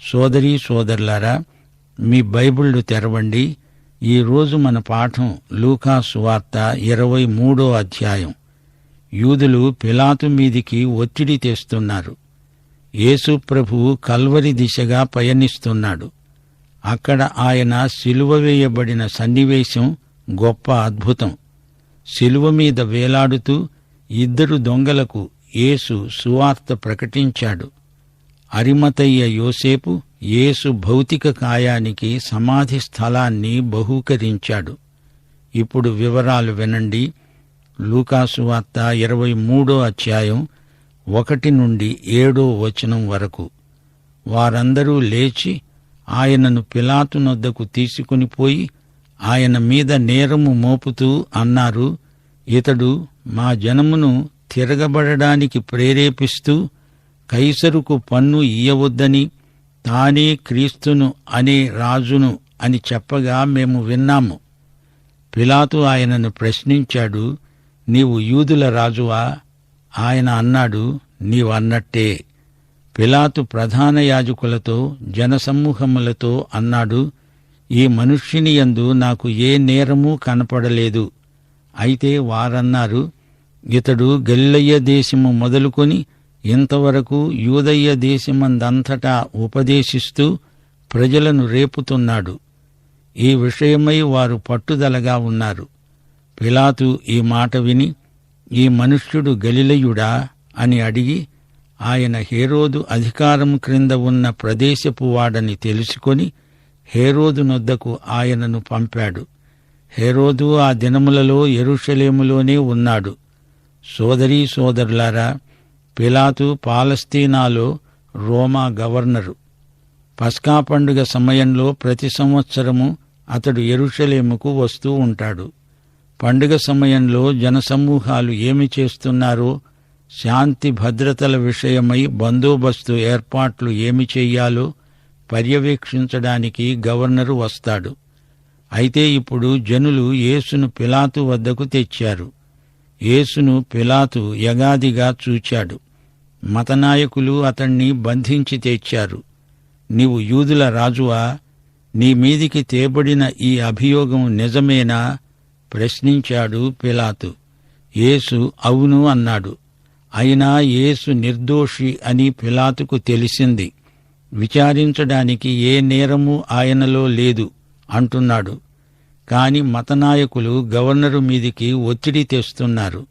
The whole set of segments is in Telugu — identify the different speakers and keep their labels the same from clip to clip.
Speaker 1: సోదరీ సోదరులారా, మీ బైబిళ్లు తెరవండి. ఈరోజు మన పాఠం లూకా సువార్త 23వ అధ్యాయం. యూదులు పిలాతు మీదికి ఒత్తిడి తెస్తున్నారు. యేసు ప్రభువు కల్వరి దిశగా పయనిస్తున్నాడు. అక్కడ ఆయన సిలువ వేయబడిన సన్నివేశం గొప్ప అద్భుతం. సిలువ మీద వేలాడుతూ 2 దొంగలకు యేసు సువార్త ప్రకటించాడు. అరిమతయ్య యోసేపు యేసు భౌతిక కాయానికి సమాధి స్థలాన్ని బహూకరించాడు. ఇప్పుడు వివరాలు వినండి. లూకా సువార్త 23వ అధ్యాయం 1 నుండి 7వ వచనం వరకు. వారందరూ లేచి ఆయనను పిలాతు నొద్దకు తీసుకునిపోయి ఆయన మీద నేరము మోపుతూ అన్నారు, ఇతడు మా జనమును తిరగబడడానికి ప్రేరేపిస్తూ కైసరుకు పన్ను ఇయ్యవద్దని, తానే క్రీస్తును అనే రాజును అని చెప్పగా మేము విన్నాము. పిలాతు ఆయనను ప్రశ్నించాడు, నీవు యూదుల రాజువా? ఆయన అన్నాడు, నీవన్నట్టే. పిలాతు ప్రధాన యాజకులతో జనసమూహములతో అన్నాడు, ఈ మనుష్యుని యందు నాకు ఏ నేరమూ కనపడలేదు. అయితే వారన్నారు, ఇతడు గలిలయ దేశము మొదలుకొని ఇంతవరకు యూదయ్య దేశమందంతటా ఉపదేశిస్తూ ప్రజలను రేపుతున్నాడు. ఈ విషయమై వారు పట్టుదలగా ఉన్నారు. పిలాతు ఈ మాట విని, ఈ మనుష్యుడు గలిలయుడా అని అడిగి, ఆయన హేరోదు అధికారం క్రింద ఉన్న ప్రదేశపు వాడని తెలుసుకొని హేరోదు నొద్దకు ఆయనను పంపాడు. హేరోదు ఆ దినములలో యెరూషలేములోనే ఉన్నాడు. సోదరీ సోదరులారా, పిలాతు పాలస్తీనాలో రోమా గవర్నరు. పస్కా పండుగ సమయంలో ప్రతి సంవత్సరము అతడు యెరూషలేముకు వస్తూ ఉంటాడు. పండుగ సమయంలో జనసమూహాలు ఏమి చేస్తున్నారో, శాంతి భద్రతల విషయమై బందోబస్తు ఏర్పాట్లు ఏమి చెయ్యాలో పర్యవేక్షించడానికి గవర్నరు వస్తాడు. అయితే ఇప్పుడు జనులు యేసును పిలాతు వద్దకు తెచ్చారు. యేసును పిలాతు యగాదిగా చూచాడు. మతనాయకులు అతణ్ణి బంధించి తెచ్చారు. నీవు యూదుల రాజువా? నీ మీదికి తేబడిన ఈ అభియోగం నిజమేనా? ప్రశ్నించాడు పిలాతు. యేసు అవును అన్నాడు. అయినా యేసు నిర్దోషి అని పిలాతుకు తెలిసింది. విచారించడానికి ఏ నేరమూ ఆయనలో లేదు అంటున్నాడు. కాని మతనాయకులు గవర్నరు మీదికి ఒత్తిడి తెస్తున్నారు.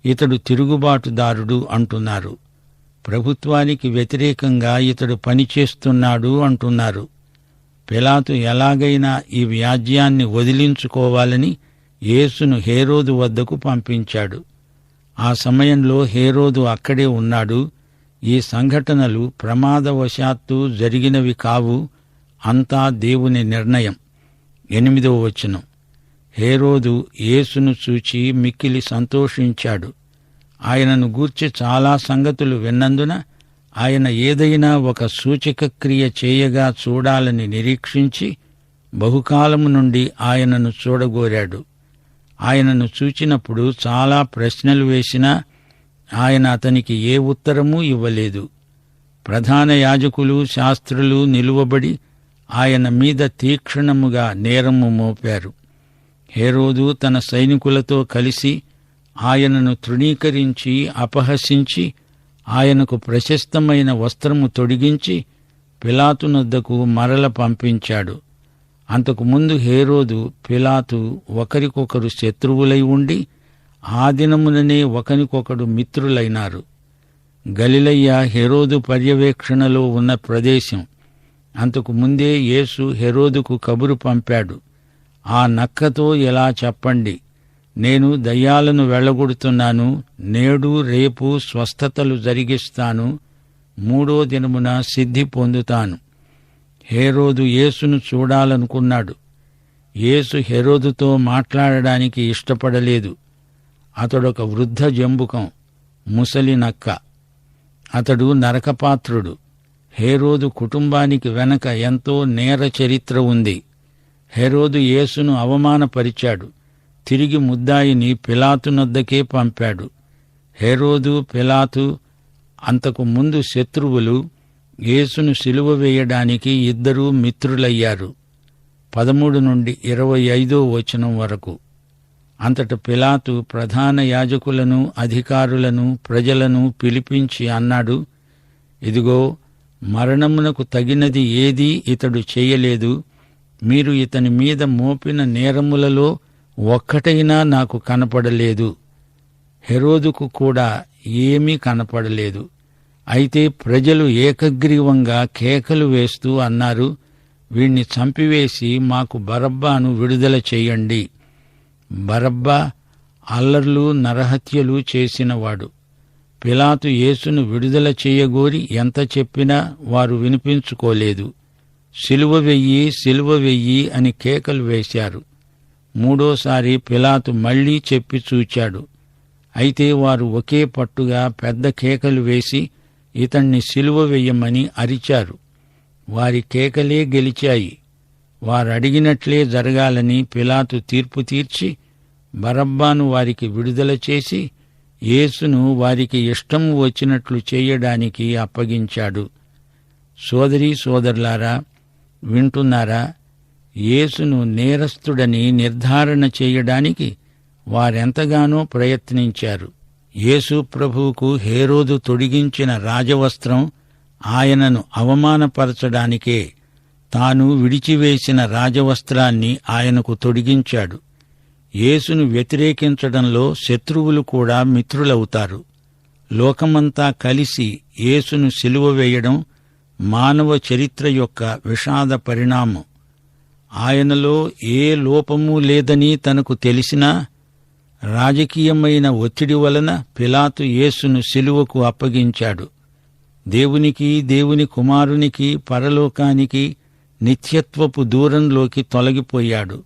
Speaker 1: ఇతడు తిరుగుబాటుదారుడు అంటున్నారు. ప్రభుత్వానికి వ్యతిరేకంగా ఇతడు పనిచేస్తున్నాడు అంటున్నారు. పిలాతు ఎలాగైనా ఈ వ్యాజ్యాన్ని వదిలించుకోవాలని యేసును హేరోదు వద్దకు పంపించాడు. ఆ సమయంలో హేరోదు అక్కడే ఉన్నాడు. ఈ సంఘటనలు ప్రమాదవశాత్తు జరిగినవి కావు, అంతా దేవుని నిర్ణయం. 8వ వచనం. హేరోదు యేసును చూచి మిక్కిలి సంతోషించాడు. ఆయనను గూర్చి చాలా సంగతులు విన్నందున ఆయన ఏదైనా ఒక సూచక క్రియ చేయగా చూడాలని నిరీక్షించి బహుకాలము నుండి ఆయనను చూడగోరాడు. ఆయనను చూచినప్పుడు చాలా ప్రశ్నలు వేసినా ఆయన అతనికి ఏ ఉత్తరమూ ఇవ్వలేదు. ప్రధాన యాజకులు, శాస్త్రులు నిలువబడి ఆయన మీద తీక్షణముగా నేరము మోపారు. హేరోదు తన సైనికులతో కలిసి ఆయనను తృణీకరించి అపహసించి ఆయనకు ప్రశస్తమైన వస్త్రము తొడిగించి పిలాతునొద్దకు మరల పంపించాడు. అంతకుముందు హేరోదు, పిలాతు ఒకరికొకరు శత్రువులై ఉండి ఆ దినముననే ఒకరికొకడు మిత్రులైనారు. గలిలయ హేరోదు పర్యవేక్షణలో ఉన్న ప్రదేశం. అంతకు ముందే యేసు హేరోదుకు కబురు పంపాడు. ఆ నక్కతో ఇలా చెప్పండి, నేను దయ్యాలను వెళ్ళగొడుతున్నాను, నేడు రేపు స్వస్థతలు జరిగిస్తాను, 3వ దినమున సిద్ధి పొందుతాను. హేరోదు యేసును చూడాలనుకున్నాడు. యేసు హేరోదుతో మాట్లాడడానికి ఇష్టపడలేదు. అతడొక వృద్ధ జంబుకం, ముసలి నక్క. అతడు నరకపాత్రుడు. హేరోదు కుటుంబానికి వెనక ఎంతో నేర చరిత్ర ఉంది. హేరోదు యేసును అవమానపరిచాడు. తిరిగి ముద్దాయిని పిలాతునొద్దకే పంపాడు. హేరోదు, పిలాతు అంతకు ముందు శత్రువులు. యేసును సిలువ వేయడానికి ఇద్దరూ మిత్రులయ్యారు. 13 నుండి 25 వచనం వరకు. అంతట పిలాతు ప్రధాన యాజకులను, అధికారులను, ప్రజలను పిలిపించి అన్నాడు, ఇదిగో, మరణమునకు తగినది ఏదీ ఇతడు చేయలేదు. మీరు ఇతని మీద మోపిన నేరములలో ఒక్కటైనా నాకు కనపడలేదు. హెరోదుకు కూడా ఏమీ కనపడలేదు. అయితే ప్రజలు ఏకగ్రీవంగా కేకలు వేస్తూ అన్నారు, వీణ్ణి చంపివేసి మాకు బరబ్బాను విడుదల చెయ్యండి. బరబ్బా అల్లర్లు, నరహత్యలు చేసినవాడు. పిలాతు యేసును విడుదల చేయగోరి ఎంత చెప్పినా వారు వినిపించుకోలేదు. సిలువ వెయ్యి, సిలువ వెయ్యి అని కేకలు వేశారు. మూడోసారి పిలాతు మళ్లీ చెప్పి చూచాడు. అయితే వారు ఒకే పట్టుగా పెద్ద కేకలు వేసి ఇతణ్ణి సిలువ వెయ్యమని అరిచారు. వారి కేకలే గెలిచాయి. వారడిగినట్లే జరగాలని పిలాతు తీర్పు తీర్చి బరబ్బాను వారికి విడుదల చేసి యేసును వారికి ఇష్టం వచ్చినట్లు చేయడానికి అప్పగించాడు. సోదరీ సోదరులారా, వింటున్నారా? యేసును నేరస్తుడని నిర్ధారణ చేయడానికి వారెంతగానో ప్రయత్నించారు. యేసు ప్రభువుకు హేరోదు తొడిగించిన రాజవస్త్రం ఆయనను అవమానపరచడానికే. తాను విడిచివేసిన రాజవస్త్రాన్ని ఆయనకు తొడిగించాడు. యేసును వ్యతిరేకించడంలో శత్రువులు కూడా మిత్రులవుతారు. లోకమంతా కలిసి యేసును సిలువ వేయడం మానవ చరిత్ర యొక్క విషాద పరిణామం. ఆయనలో ఏ లోపమూ లేదని తనకు తెలిసినా రాజకీయమైన ఒత్తిడి వలన పిలాతు యేసును సిలువకు అప్పగించాడు. దేవునికి, దేవుని కుమారునికి, పరలోకానికి, నిత్యత్వపు దూరంలోకి తొలగిపోయాడు.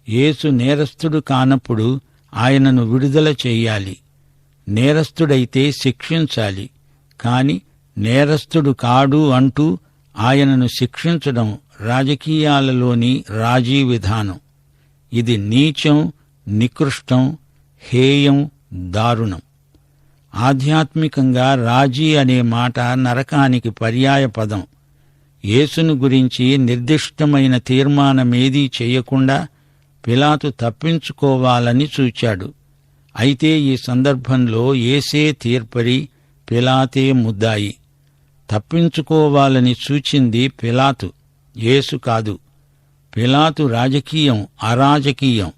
Speaker 1: యేసు నేరస్తుడు కానప్పుడు ఆయనను విడుదల చెయ్యాలి. నేరస్తుడైతే శిక్షించాలి. కాని నేరస్తుడు కాడు అంటూ ఆయనను శిక్షించడం రాజకీయాలలోని రాజీ విధానం. ఇది నీచం, నికృష్టం, హేయం, దారుణం. ఆధ్యాత్మికంగా రాజీ అనే మాట నరకానికి పర్యాయ పదం. యేసును గురించి నిర్దిష్టమైన తీర్మానమేదీ చేయకుండా పిలాతు తప్పించుకోవాలని చూచాడు. అయితే ఈ సందర్భంలో యేసే తీర్పరి, పిలాతే ముద్దాయి. తప్పించుకోవాలని సూచింది పిలాతు, యేసు కాదు. పిలాతు రాజకీయం, అరాజకీయం.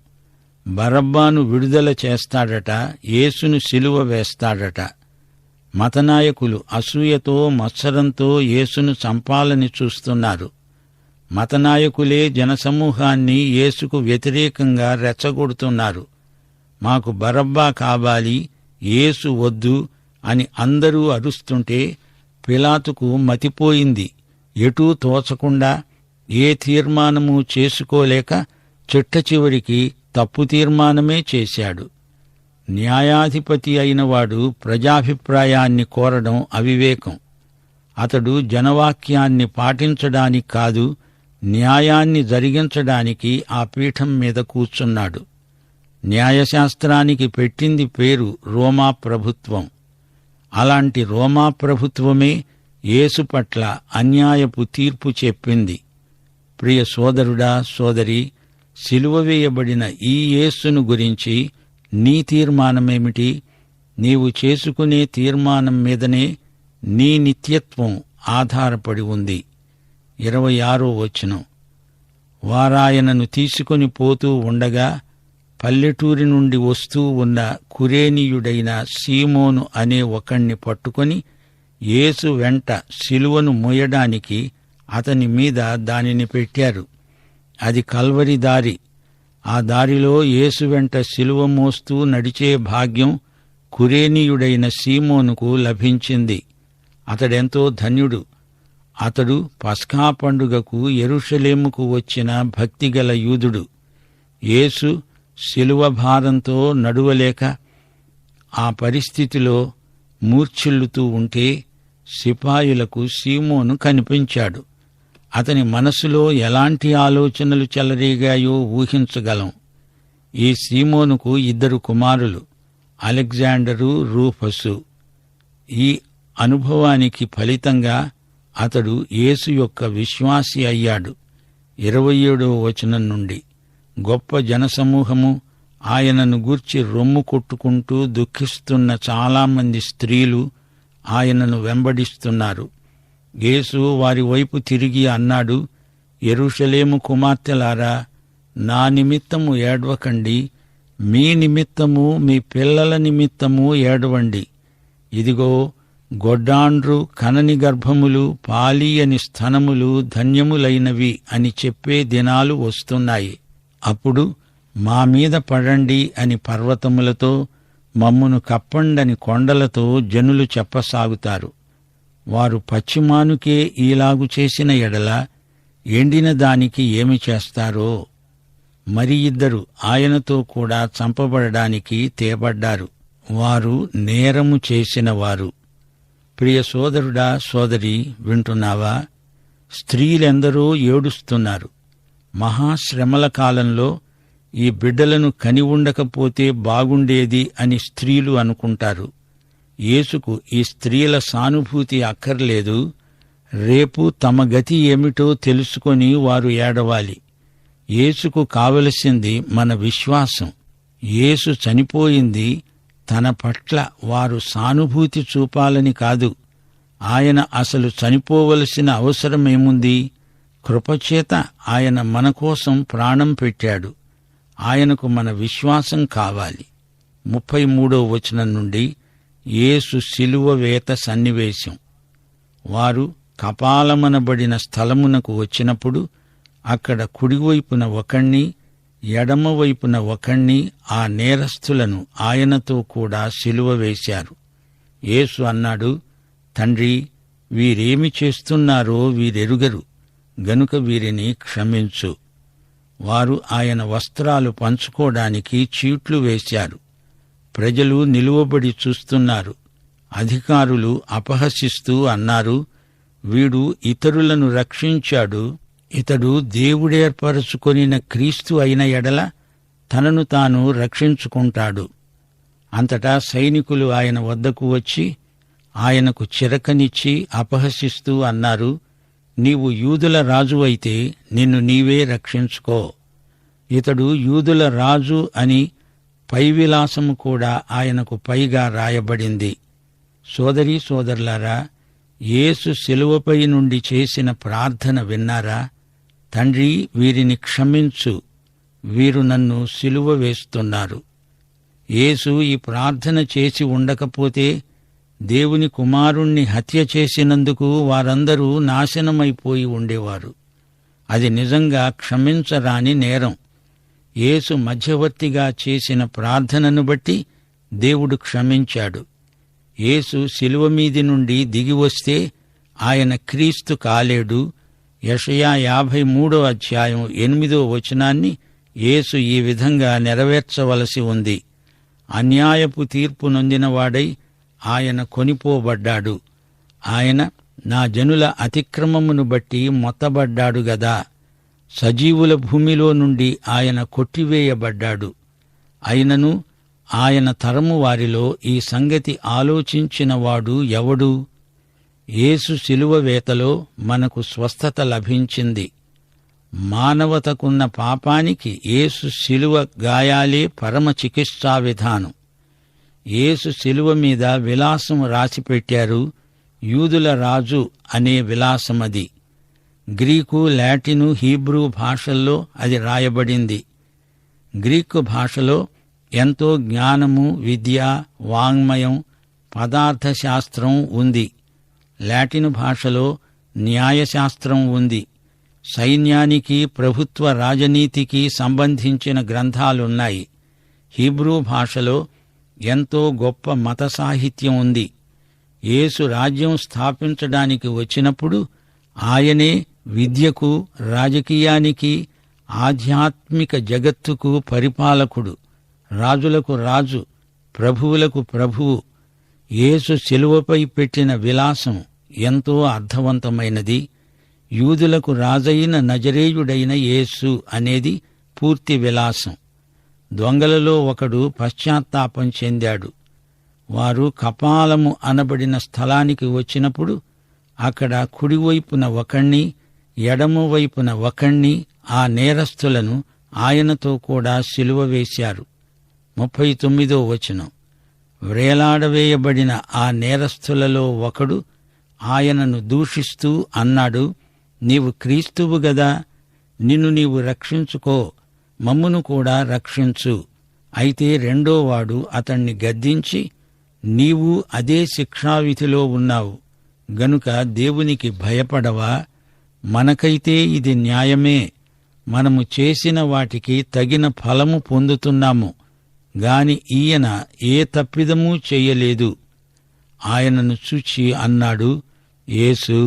Speaker 1: బరబ్బాను విడుదల చేస్తాడట, యేసును సిలువ వేస్తాడట. మతనాయకులు అసూయతో, మత్సరంతో యేసును చంపాలని చూస్తున్నారు. మతనాయకులే జనసమూహాన్ని యేసుకు వ్యతిరేకంగా రెచ్చగొడుతున్నారు. మాకు బరబ్బా కావాలి, యేసు వద్దు అని అందరూ అరుస్తుంటే పిలాతుకు మతిపోయింది. ఎటూ తోచకుండా, ఏ తీర్మానమూ చేసుకోలేక చిట్టచివరికి తప్పు తీర్మానమే చేశాడు. న్యాయాధిపతి అయినవాడు ప్రజాభిప్రాయాన్ని కోరడం అవివేకం. అతడు జనవాక్యాన్ని పాటించడానికి కాదు, న్యాయాన్ని జరిగించడానికి ఆ పీఠం మీద కూర్చున్నాడు. న్యాయశాస్త్రానికి పెట్టింది పేరు రోమా ప్రభుత్వం. అలాంటి రోమా ప్రభుత్వమే యేసు పట్ల అన్యాయపు తీర్పు చెప్పింది. ప్రియ సోదరుడా, సోదరి, సిలువ వేయబడిన ఈ యేసును గురించి నీ తీర్మానమేమిటి? నీవు చేసుకునే తీర్మానం మీదనే నీ నిత్యత్వం ఆధారపడి ఉంది. 26వ వచనం. వారాయనను తీసుకొని పోతూ ఉండగా పల్లెటూరి నుండి వస్తూ ఉన్న కురేనీయుడైన సీమోను అనే ఒకణ్ణి పట్టుకొని యేసు వెంట సిలువను మోయడానికి అతని మీద దానిని పెట్టారు. అది కల్వరి దారి. ఆ దారిలో యేసు వెంట సిలువ మోస్తూ నడిచే భాగ్యం కురేనీయుడైన సీమోనుకు లభించింది. అతడెంతో ధన్యుడు. అతడు పస్కా పండుగకు యెరూషలేముకు వచ్చిన భక్తిగల యూదుడు. యేసు సిలువ భారంతో నడువలేక ఆ పరిస్థితిలో మూర్ఛిల్లుతూ ఉంటే సిపాయులకు సీమోను కనిపించాడు. అతని మనసులో ఎలాంటి ఆలోచనలు చెలరేగాయో ఊహించగలం. ఈ సీమోనుకు 2 కుమారులు, అలెగ్జాండరు, రూఫసు. ఈ అనుభవానికి ఫలితంగా అతడు యేసు యొక్క విశ్వాసి అయ్యాడు. 27వ వచనం నుండి, గొప్ప జనసమూహము, ఆయనను గూర్చి రొమ్ము కొట్టుకుంటూ దుఃఖిస్తున్న చాలామంది స్త్రీలు ఆయనను వెంబడిస్తున్నారు. యేసు వారి వైపు తిరిగి అన్నాడు, యెరూషలేము కుమార్తెలారా, నా నిమిత్తము ఏడవకండి, మీ నిమిత్తము మీ పిల్లల నిమిత్తము ఏడవండి. ఇదిగో, గొడ్డాండ్రు కనని గర్భములు పాలీయని స్తనములు ధన్యములైనవి అని చెప్పే దినాలు వస్తున్నాయి. అప్పుడు మా మీద పడండి అని పర్వతములతో, మమ్మును కప్పండని కొండలతో జనులు చెప్పసాగుతారు. వారు పశ్చిమానుకే ఈలాగు చేసిన ఎడల ఎండిన దానికి ఏమి చేస్తారో? మరి ఇద్దరు ఆయనతో కూడా చంపబడడానికి తేబడ్డారు. వారు నేరము చేసినవారు. ప్రియ సోదరుడా, సోదరి, వింటున్నావా? స్త్రీలెందరో ఏడుస్తున్నారు. మహాశ్రమల కాలంలో ఈ బిడ్డలను కని ఉండకపోతే బాగుండేది అని స్త్రీలు అనుకుంటారు. యేసుకు ఈ స్త్రీల సానుభూతి అక్కర్లేదు. రేపు తమ గతి ఏమిటో తెలుసుకొని వారు ఏడవాలి. యేసుకు కావలసింది మన విశ్వాసం. యేసు చనిపోయింది తన పట్ల వారు సానుభూతి చూపాలని కాదు. ఆయన అసలు చనిపోవలసిన అవసరమేముంది? కృపచేత ఆయన మన కోసం ప్రాణం పెట్టాడు. ఆయనకు మన విశ్వాసం కావాలి. 33వ వచనం నుండి, యేసు శిలువ వేత సన్నివేశం. వారు కపాలమనబడిన స్థలమునకు వచ్చినప్పుడు అక్కడ కుడివైపున ఒకణ్ణి, ఎడమవైపున ఒకణ్ణి, ఆ నేరస్థులను ఆయనతో కూడా శిలువ వేశారు. యేసు అన్నాడు, తండ్రి, వీరేమి చేస్తున్నారో వీరెరుగరు, గనుక వీరిని క్షమించు. వారు ఆయన వస్త్రాలు పంచుకోవడానికి చీట్లు వేశారు. ప్రజలు నిలువబడి చూస్తున్నారు. అధికారులు అపహసిస్తూ అన్నారు, వీడు ఇతరులను రక్షించాడు. ఇతడు దేవుడేర్పరచుకొనిన క్రీస్తు అయిన ఎడల తనను తాను రక్షించుకుంటాడు. అంతటా సైనికులు ఆయన వద్దకు వచ్చి ఆయనకు చిరకనిచ్చి అపహసిస్తూ అన్నారు, నీవు యూదుల రాజు అయితే నిన్ను నీవే రక్షించుకో. ఇతడు యూదుల రాజు అని పైవిలాసము కూడా ఆయనకు పైగా రాయబడింది. సోదరీ సోదరులారా, యేసు శిలువపై నుండి చేసిన ప్రార్థన విన్నారా? తండ్రి, వీరిని క్షమించు, వీరు నన్ను శిలువ వేస్తున్నారు. యేసు ఈ ప్రార్థన చేసి ఉండకపోతే దేవుని కుమారుణ్ణి హత్య చేసినందుకు వారందరూ నాశనమైపోయి ఉండేవారు. అది నిజంగా క్షమించరాని నేరం. యేసు మధ్యవర్తిగా చేసిన ప్రార్థనను బట్టి దేవుడు క్షమించాడు. యేసు శిలువ మీది నుండి దిగివస్తే ఆయన క్రీస్తు కాలేడు. యెషయా 53వ అధ్యాయం 8వ వచనాన్ని యేసు ఈ విధంగా నెరవేర్చవలసి ఉంది. అన్యాయపు తీర్పు నొందినవాడై ఆయన కొనిపోబడ్డాడు. ఆయన నా జనుల అతిక్రమమును బట్టి మొత్తబడ్డాడు గదా. సజీవుల భూమిలో నుండి ఆయన కొట్టివేయబడ్డాడు. అయినను ఆయన తరము వారిలో ఈ సంగతి ఆలోచించినవాడు ఎవడు? యేసు శిలువ వేతలో మనకు స్వస్థత లభించింది. మానవతకున్న పాపానికి యేసు శిలువ గాయాలే పరమ చికిత్సా విధానం. యేసు శిలువ మీద విలాసం రాసిపెట్టారు. యూదుల రాజు అనే విలాసమది. గ్రీకు, లాటిను, హీబ్రూ భాషల్లో అది రాయబడింది. గ్రీకు భాషలో ఎంతో జ్ఞానము, విద్య, వాంగ్మయం, పదార్థశాస్త్రం ఉంది. లాటిను భాషలో న్యాయశాస్త్రం ఉంది. సైన్యానికి, ప్రభుత్వ రాజనీతికి సంబంధించిన గ్రంథాలున్నాయి. హీబ్రూ భాషలో ఎంతో గొప్ప మత సాహిత్యం ఉంది. యేసు రాజ్యం స్థాపించడానికి వచ్చినప్పుడు ఆయనే విద్యకు, రాజకీయానికి, ఆధ్యాత్మిక జగత్తుకు పరిపాలకుడు, రాజులకు రాజు, ప్రభువులకు ప్రభువు. యేసు శిలువపై పెట్టిన విలాసం ఎంతో అర్థవంతమైనది. యూదులకు రాజైన నజరేయుడైన యేసు అనేది పూర్తి విలాసం. దొంగలలో ఒకడు పశ్చాత్తాపం చెందాడు. వారు కపాలము అనబడిన స్థలానికి వచ్చినప్పుడు అక్కడ కుడివైపున ఒకణ్ణి, ఎడమవైపున ఒకణ్ణి, ఆ నేరస్తులను ఆయనతో కూడా సిలువ వేశారు. 39వ వచనం. వ్రేలాడవేయబడిన ఆ నేరస్తులలో ఒకడు ఆయనను దూషిస్తూ అన్నాడు, నీవు క్రీస్తువు గదా, నిన్ను నీవు రక్షించుకో, మమ్మును కూడా రక్షించు. అయితే రెండోవాడు అతణ్ణి గద్దించి, నీవు అదే శిక్షావిధిలో ఉన్నావు గనుక దేవునికి భయపడవా? మనకైతే ఇది న్యాయమే, మనము చేసిన వాటికి తగిన ఫలము పొందుతున్నాము గాని ఈయన ఏ తప్పిదమూ చెయ్యలేదు. ఆయనను చూచి అన్నాడు, యేసు,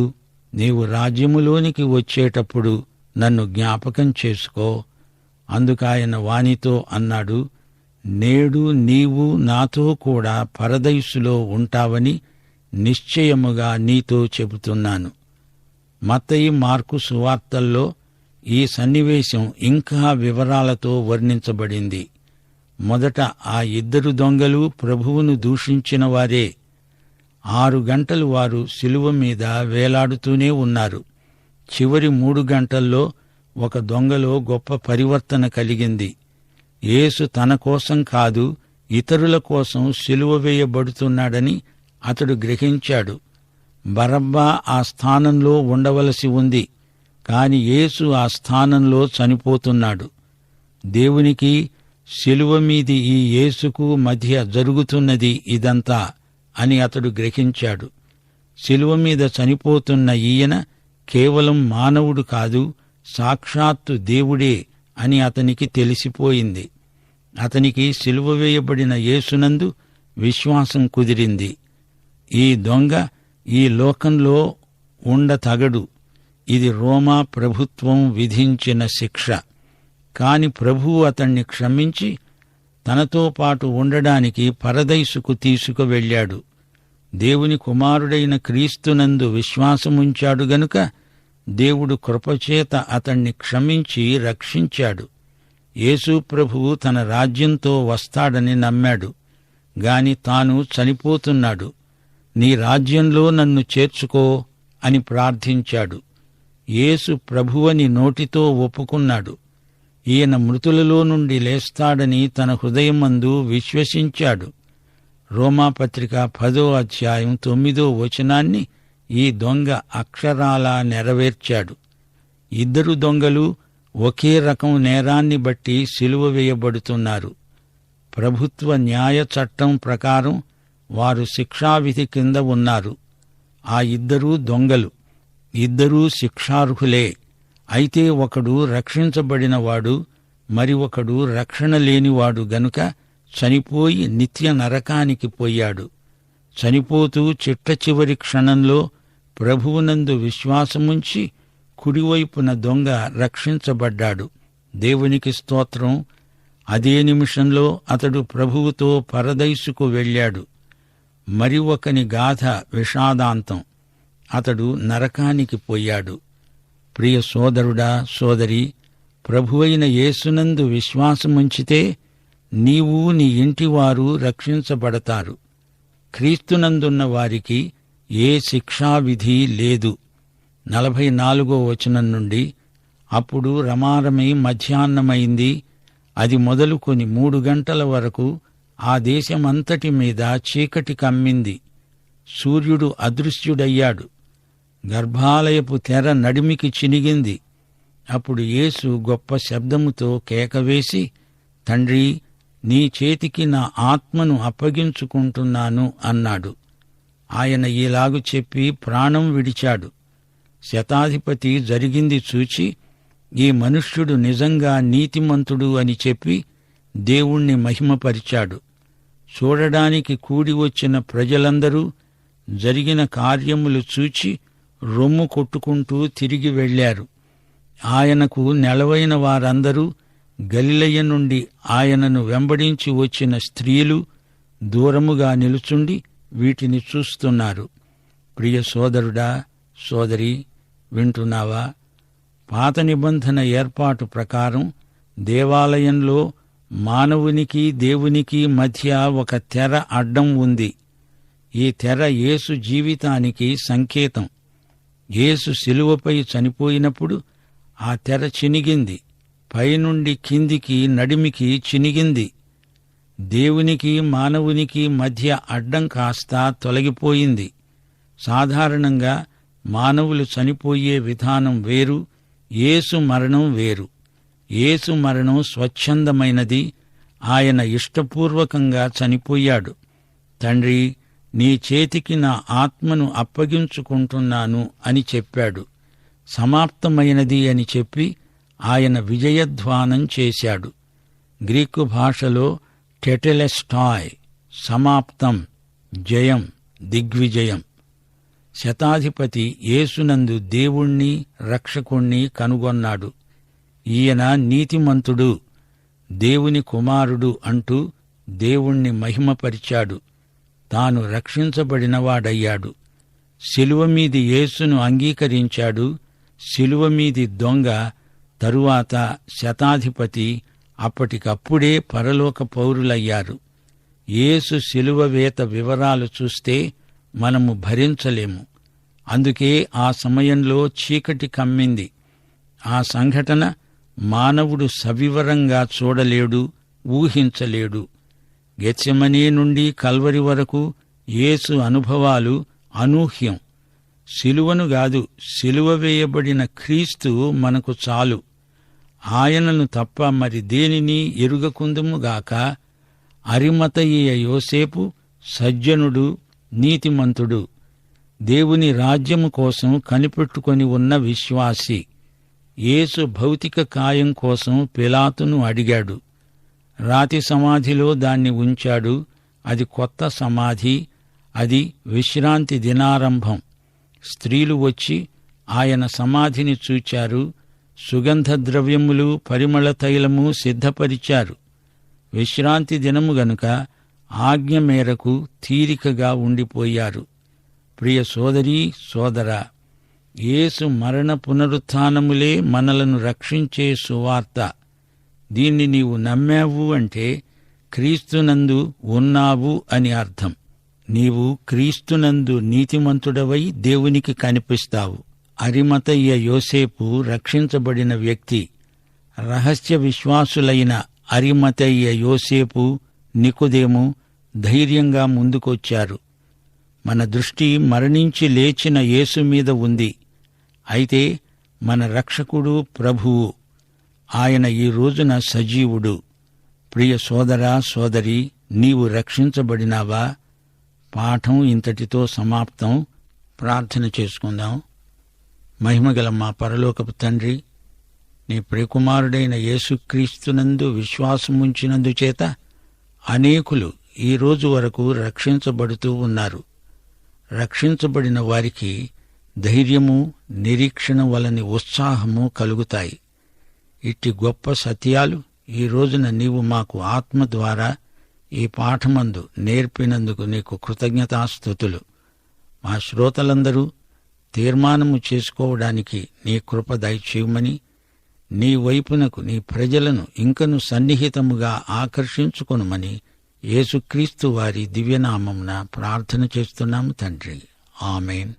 Speaker 1: నీవు రాజ్యములోనికి వచ్చేటప్పుడు నన్ను జ్ఞాపకం చేసుకో. అందుకాయన వానితో అన్నాడు, నేడు నీవు నాతో కూడా పరదైసులో ఉంటావని నిశ్చయముగా నీతో చెబుతున్నాను. మత్తయి, మార్కు సువార్తల్లో ఈ సన్నివేశం ఇంకా వివరాలతో వర్ణించబడింది. మొదట ఆ ఇద్దరు దొంగలు ప్రభువును దూషించిన వారే. 6 గంటలు వారు శిలువ మీద వేలాడుతూనే ఉన్నారు. చివరి 3 గంటల్లో ఒక దొంగలో గొప్ప పరివర్తన కలిగింది. యేసు తన కోసం కాదు, ఇతరుల కోసం సిలువ వేయబడుతున్నాడని అతడు గ్రహించాడు. బరబ్బా ఆ స్థానంలో ఉండవలసి ఉంది, కాని యేసు ఆ స్థానంలో చనిపోతున్నాడు. దేవునికి, సిలువ మీది ఈ యేసుకు మధ్య జరుగుతున్నది ఇదంతా అని అతడు గ్రహించాడు. సిలువ మీద చనిపోతున్న ఈయన కేవలం మానవుడు కాదు, సాక్షాత్తు దేవుడే అని అతనికి తెలిసిపోయింది. అతనికి సిలువ వేయబడిన యేసునందు విశ్వాసం కుదిరింది. ఈ దొంగ ఈ లోకంలో ఉండతగడు, ఇది రోమా ప్రభుత్వం విధించిన శిక్ష. కాని ప్రభువు అతణ్ణి క్షమించి తనతో పాటు ఉండడానికి పరదైసుకు తీసుకువెళ్ళాడు. దేవుని కుమారుడైన క్రీస్తునందు విశ్వాసముంచాడు గనుక దేవుడు కృపచేత అతణ్ణి క్షమించి రక్షించాడు. యేసు ప్రభువు తన రాజ్యంతో వస్తాడని నమ్మాడు గాని తాను చనిపోతున్నాడు. నీ రాజ్యంలో నన్ను చేర్చుకో అని ప్రార్థించాడు. యేసు ప్రభువని నోటితో ఒప్పుకున్నాడు. ఈయన మృతులలో నుండి లేస్తాడని తన హృదయమందు విశ్వసించాడు. రోమాపత్రిక 10వ అధ్యాయం 9వ వచనాన్ని ఈ దొంగ అక్షరాలా నెరవేర్చాడు. ఇద్దరు దొంగలు ఒకే రకం నేరాన్ని బట్టి సిలువ వేయబడుతున్నారు. ప్రభుత్వ న్యాయ చట్టం ప్రకారం వారు శిక్షావిధి కింద ఉన్నారు. ఆ ఇద్దరూ దొంగలు, ఇద్దరూ శిక్షార్హులే. అయితే ఒకడు రక్షించబడినవాడు, మరి ఒకడు రక్షణ లేనివాడు గనుక చనిపోయి నిత్య నరకానికి పోయాడు. చనిపోతూ చిట్ట చివరి క్షణంలో ప్రభువునందు విశ్వాసముంచి కుడివైపున దొంగ రక్షించబడ్డాడు. దేవునికి స్తోత్రం. అదే నిమిషంలో అతడు ప్రభువుతో పరదైసుకు వెళ్ళాడు. మరి ఒకని గాథ విషాదాంతం. అతడు నరకానికి పోయాడు. ప్రియ సోదరుడా, సోదరి, ప్రభువైన యేసునందు విశ్వాసముంచితే నీవు, నీ ఇంటివారు రక్షించబడతారు. క్రీస్తునందున్న వారికి ఏ శిక్షావిధి లేదు. 44వ వచనం నుండి, అప్పుడు రమారమై మధ్యాహ్నమైంది. అది మొదలుకొని 3 గంటల వరకు ఆ దేశమంతటి మీద చీకటి కమ్మింది. సూర్యుడు అదృశ్యుడయ్యాడు. గర్భాలయపు తెర నడిమికి చినిగింది. అప్పుడు యేసు గొప్ప శబ్దముతో కేకవేసి, తండ్రీ, నీ చేతికి నా ఆత్మను అప్పగించుకుంటున్నాను అన్నాడు. ఆయన ఈలాగు చెప్పి ప్రాణం విడిచాడు. శతాధిపతి జరిగింది చూచి, ఈ మనుష్యుడు నిజంగా నీతిమంతుడు అని చెప్పి దేవుణ్ణి మహిమపరిచాడు. చూడడానికి కూడి వచ్చిన ప్రజలందరూ జరిగిన కార్యములు చూచి రొమ్ము కొట్టుకుంటూ తిరిగి వెళ్లారు. ఆయనకు నెలవైన వారందరూ, గలిలయ నుండి ఆయనను వెంబడించి వచ్చిన స్త్రీలు దూరముగా నిలుచుండి వీటిని చూస్తున్నారు. ప్రియ సోదరుడా, సోదరి, వింటున్నావా? పాత నిబంధన ఏర్పాటు ప్రకారం దేవాలయంలో మానవునికి దేవునికి మధ్య ఒక తెర అడ్డం ఉంది. ఈ తెర యేసు జీవితానికి సంకేతం. యేసు శిలువపై చనిపోయినప్పుడు ఆ తెర చినిగింది. పైనుండి కిందికి నడిమికి చినిగింది. దేవునికి మానవునికి మధ్య అడ్డం కాస్త తొలగిపోయింది. సాధారణంగా మానవులు చనిపోయే విధానం వేరు, యేసు మరణం వేరు. యేసు మరణం స్వచ్ఛందమైనది. ఆయన ఇష్టపూర్వకంగా చనిపోయాడు. తండ్రి, నీ చేతికి నా ఆత్మను అప్పగించుకుంటున్నాను అని చెప్పాడు. సమాప్తమైనది అని చెప్పి ఆయన విజయధ్వానం చేశాడు. గ్రీకు భాషలో టెటెలెస్టాయ్, సమాప్తం, జయం, దిగ్విజయం. శతాధిపతి యేసునందు దేవుణ్ణి, రక్షకుణ్ణి కనుగొన్నాడు. ఈయన నీతిమంతుడు, దేవుని కుమారుడు అంటూ దేవుణ్ణి మహిమపరిచాడు. తాను రక్షించబడినవాడయ్యాడు. శిలువమీది యేసును అంగీకరించాడు. శిలువమీది దొంగ, తరువాత శతాధిపతి అప్పటికప్పుడే పరలోక పౌరులయ్యారు. యేసు శిలువ వేత వివరాలు చూస్తే మనము భరించలేము. అందుకే ఆ సమయంలో చీకటి కమ్మింది. ఆ సంఘటన మానవుడు సవివరంగా చూడలేడు, ఊహించలేడు. గెత్సెమనే నుండి కల్వరి వరకు యేసు అనుభవాలు అనూహ్యం. శిలువను గాదు, శిలువ వేయబడిన క్రీస్తు మనకు చాలు. ఆయనను తప్ప మరి దేనిని ఎరుగకుందుముగాక. అరిమతయియ యోసేపు సజ్జనుడు, నీతిమంతుడు, దేవుని రాజ్యము కోసం కనిపెట్టుకొని ఉన్న విశ్వాసి. యేసు భౌతిక కాయం కోసం పిలాతును అడిగాడు. రాతి సమాధిలో దాన్ని ఉంచాడు. అది కొత్త సమాధి. అది విశ్రాంతి దినారంభం. స్త్రీలు వచ్చి ఆయన సమాధిని చూచారు. సుగంధ ద్రవ్యములు, పరిమళ తైలము సిద్ధపరిచారు. విశ్రాంతి దినము గనుక ఆజ్ఞ మేరకు తీరికగా ఉండిపోయారు. ప్రియ సోదరీ, సోదరా, యేసు మరణ పునరుత్థానములే మనలను రక్షించే సువార్త. దీన్ని నీవు నమ్మావు అంటే క్రీస్తునందు ఉన్నావు అని అర్థం. నీవు క్రీస్తునందు నీతిమంతుడవై దేవునికి కనిపిస్తావు. అరిమతయ్య యోసేపు రక్షించబడిన వ్యక్తి. రహస్య విశ్వాసులైన అరిమతయ్య యోసేపు, నికోదేము ధైర్యంగా ముందుకొచ్చారు. మన దృష్టి మరణించి లేచిన యేసు మీద ఉంది. అయితే మన రక్షకుడు, ప్రభువు, ఆయన ఈ రోజున సజీవుడు. ప్రియ సోదరా, సోదరి, నీవు రక్షించబడినావా? పాఠం ఇంతటితో సమాప్తం. ప్రార్థన చేసుకుందాం. మహిమగల మా పరలోకపు తండ్రి, నీ ప్రియకుమారుడైన యేసుక్రీస్తునందు విశ్వాసముంచినందుచేత అనేకులు ఈ రోజు వరకు రక్షించబడుతూ ఉన్నారు. రక్షించబడిన వారికి ధైర్యము, నిరీక్షణ వలని ఉత్సాహము కలుగుతాయి. ఇట్టి గొప్ప సత్యాలు ఈ రోజున నీవు మాకు ఆత్మ ద్వారా ఈ పాఠమందు నేర్పినందుకు నీకు కృతజ్ఞతాస్తుతులు. మా శ్రోతలందరూ తీర్మానము చేసుకోవడానికి నీ కృప దయచేయమని, నీ వైపునకు నీ ప్రజలను ఇంకను సన్నిహితముగా ఆకర్షించుకొనుమని యేసుక్రీస్తు వారి దివ్యనామమున ప్రార్థన చేస్తున్నాము తండ్రి. ఆమేన్.